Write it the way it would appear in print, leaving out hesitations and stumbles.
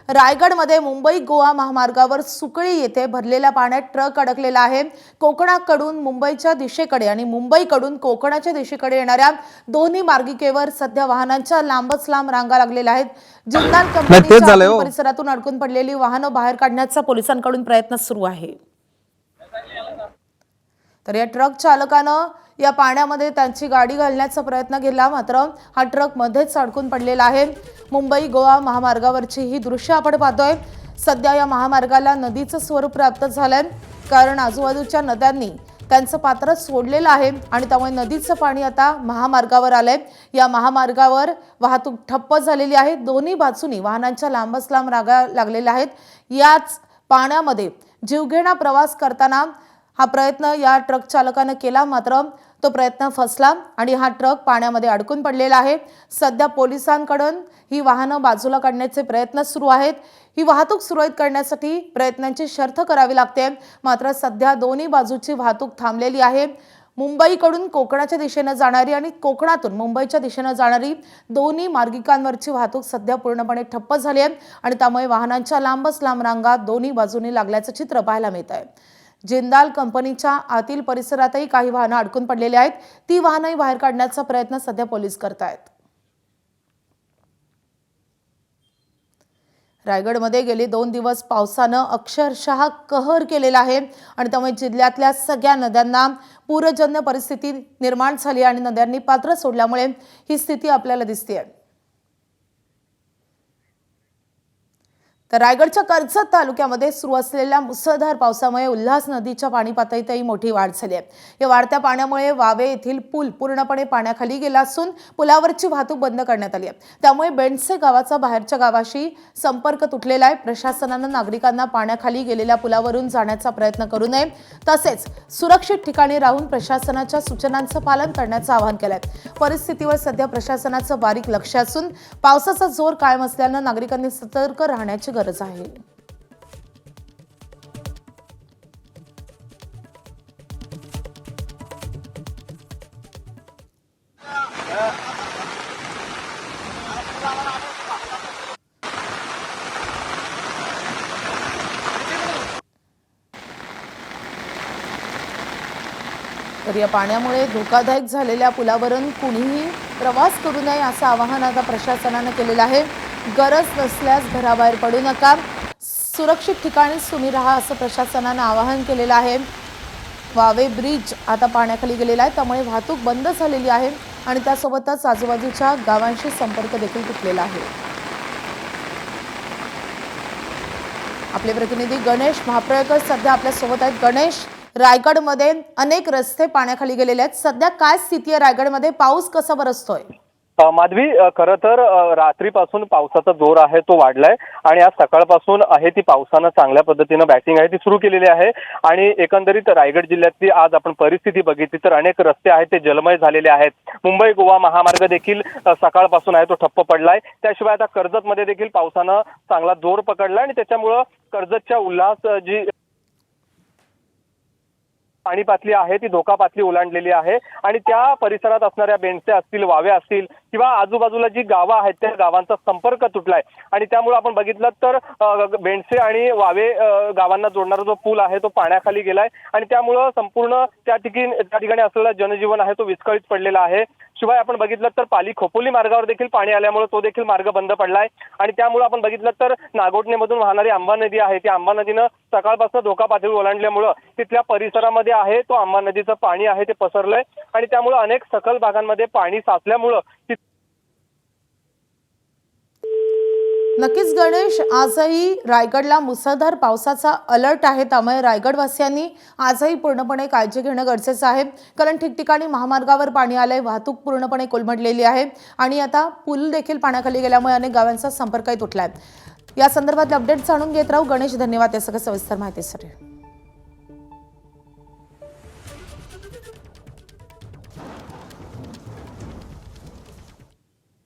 रायगडमध्ये मुंबई गोवा महामार्गावर सुकळी येथे भरलेल्या पाण्यात ट्रक अडकलेला आहे। कोकणाकडून मुंबईच्या दिशेकडे आणि मुंबईकडून कोकणाच्या दिशेकडे येणाऱ्या दोन्ही मार्गिकेवर सध्या वाहनांच्या लांबच लांब रांगा लागलेल्या आहेत। जिंदाल कंपनीच्या परिसरातून अडकून पडलेली वाहनं बाहेर काढण्याचा पोलिसांकडून प्रयत्न सुरू आहे। तर या ट्रक चालकानं या पाण्यामध्ये त्यांची गाडी घालण्याचा प्रयत्न केला, मात्र हा ट्रक मध्येच अडकून पडलेला आहे। मुंबई गोवा महामार्गावरची ही दृश्य आपण पाहतोय। सध्या या महामार्गाला नदीचं स्वरूप प्राप्त झालंय, कारण आजूबाजूच्या नद्यांनी त्यांचं पात्र सोडलेलं आहे आणि त्यामुळे नदीचं पाणी आता महामार्गावर आलंय। या महामार्गावर वाहतूक ठप्प झालेली आहे। दोन्ही बाजूनी वाहनांच्या लांबच लांब रांगा लागलेल्या आहेत। याच पाण्यामध्ये जीवघेणा प्रवास करताना हा प्रयत्न या ट्रक चालकाने केला, मात्र तो प्रयत्न फसला आणि हा ट्रक पाण्यामध्ये अडकून पडलेला आहे। सध्या पोलिसांकडून ही वाहनं बाजूला काढण्याचे प्रयत्न सुरू आहेत। ही वाहतूक सुरळीत करण्यासाठी प्रयत्नांची शर्थ करावी लागते, मात्र सध्या दोन्ही बाजूची वाहतूक थांबलेली आहे। मुंबईकडून कोकणाच्या दिशेने जाणारी आणि कोकणातून मुंबईच्या दिशेने जाणारी दोन्ही मार्गिकांवरची वाहतूक सध्या पूर्णपणे ठप्प झाली आहे आणि त्यामुळे वाहनांच्या लांबच लांब रांगा दोन्ही बाजूंनी लागल्याचं चित्र पाहायला मिळत आहे। जिंदाल कंपनीच्या आतील परिसरातही काही वाहनं अडकून पडलेली आहेत। ती वाहनंही बाहेर काढण्याचा प्रयत्न सध्या पोलीस करतायत। रायगडमध्ये गेले 2 दिवस पावसानं अक्षरशः कहर केलेला आहे आणि त्यामुळे जिल्ह्यातल्या सगळ्या नद्यांना पूरजन्य परिस्थिती निर्माण झाली आणि नद्यांनी पात्र सोडल्यामुळे ही स्थिती आपल्याला दिसते। तर रायगडच्या कर्जत तालुक्यामध्ये सुरू असलेल्या मुसळधार पावसामुळे उल्हास नदीच्या पाणी पातळीतही मोठी वाढ झाली आहे। या वाढत्या पाण्यामुळे वावे येथील पूल पूर्णपणे पाण्याखाली गेला असून पुलावरची वाहतूक बंद करण्यात आली आहे। त्यामुळे बेंडसे गावाचा बाहेरच्या गावाशी संपर्क तुटलेला आहे। प्रशासनाने नागरिकांना पाण्याखाली गेलेल्या पुलावरून जाण्याचा प्रयत्न करू नये, तसेच सुरक्षित ठिकाणी राहून प्रशासनाच्या सूचनांचं पालन करण्याचं आवाहन केलं आहे। परिस्थितीवर सध्या प्रशासनाचं बारीक लक्ष असून पावसाचा जोर कायम असल्याने नागरिकांनी सतर्क राहण्याची गरज आहे। तर या पाण्यामुळे धोकादायक झालेल्या पुलावरून कुणीही प्रवास करू नये असं आवाहन आता प्रशासनाने केलेलं आहे। गरज नसल्यास घराबाहेर पडू नका, सुरक्षित ठिकाणी तुम्ही राहा असं प्रशासनाने आवाहन केलेलं आहे। वावे ब्रिज आता पाण्याखाली गेलेला आहे, त्यामुळे वाहतूक बंद झालेली आहे आणि त्यासोबतच आजूबाजूच्या गावांशी संपर्क देखील तुटलेला आहे। आपले प्रतिनिधी गणेश महाप्रळकर सध्या आपल्या सोबत आहेत। गणेश, रायगडमध्ये अनेक रस्ते पाण्याखाली गेलेले आहेत, सध्या काय स्थिती आहे रायगडमध्ये? पाऊस कसा बरसतोय? माधवी, खरं तर रात्रीपासून पावसाचा जोर आहे तो वाढलाय आणि आज सकाळपासून आहे ती पावसानं चांगल्या पद्धतीनं बॅटिंग आहे ती सुरू केलेली आहे आणि एकंदरीत रायगड जिल्ह्यातली आज आपण परिस्थिती बघितली तर अनेक रस्ते आहेत ते जलमय झालेले आहेत। मुंबई गोवा महामार्ग देखील सकाळपासून आहे तो ठप्प पडलाय। त्याशिवाय आता कर्जतमध्ये देखील पावसानं चांगला जोर पकडलाय आणि त्याच्यामुळं कर्जतच्या उल्हास जी पाणी पातळी आहे ती धोका पातळी ओलांडलेली आहे आणि त्या परिसरात असणाऱ्या बेंडसे असतील, वावे असतील किंवा आजूबाजूला जी गावं आहेत त्या गावांचा संपर्क तुटलाय आणि त्यामुळे आपण बघितलं तर बेंडसे आणि वावे गावांना जोडणारा जो पूल आहे तो पाण्याखाली गेलाय आणि त्यामुळे संपूर्ण त्या ठिकाणी असलेला जनजीवन आहे तो विस्कळीत पडलेला आहे। शिवाय आपण बघितलं तर पाली खोपोली मार्गावर देखील पाणी आल्यामुळे तो देखील मार्ग बंद पडलाय आणि त्यामुळे आपण बघितलं तर नागोठणेमधून वाहणारी आंबा नदी आहे ती आंबा नदीनं सकाळपासून धोका पातळी ओलांडल्यामुळे तिथल्या परिसरामध्ये आहे तो आंबा नदीचं पाणी आहे ते पसरलंय आणि त्यामुळे अनेक सखल भागांमध्ये पाणी साचल्यामुळे नक्कीच गणेश, आजही रायगडला मुसळधार पावसाचा अलर्ट आहे, त्यामुळे रायगडवासियांनी आजही पूर्णपणे काळजी घेणं गरजेचं आहे, कारण ठिकठिकाणी महामार्गावर पाणी आलंय, वाहतूक पूर्णपणे कोलमडलेली आहे आणि आता पूल देखील पाण्याखाली गेल्यामुळे अनेक गावांचा संपर्कही तुटलाय। या संदर्भातले अपडेट जाणून घेत राहू। गणेश, धन्यवाद या सगळ्या सविस्तर माहितीसाठी।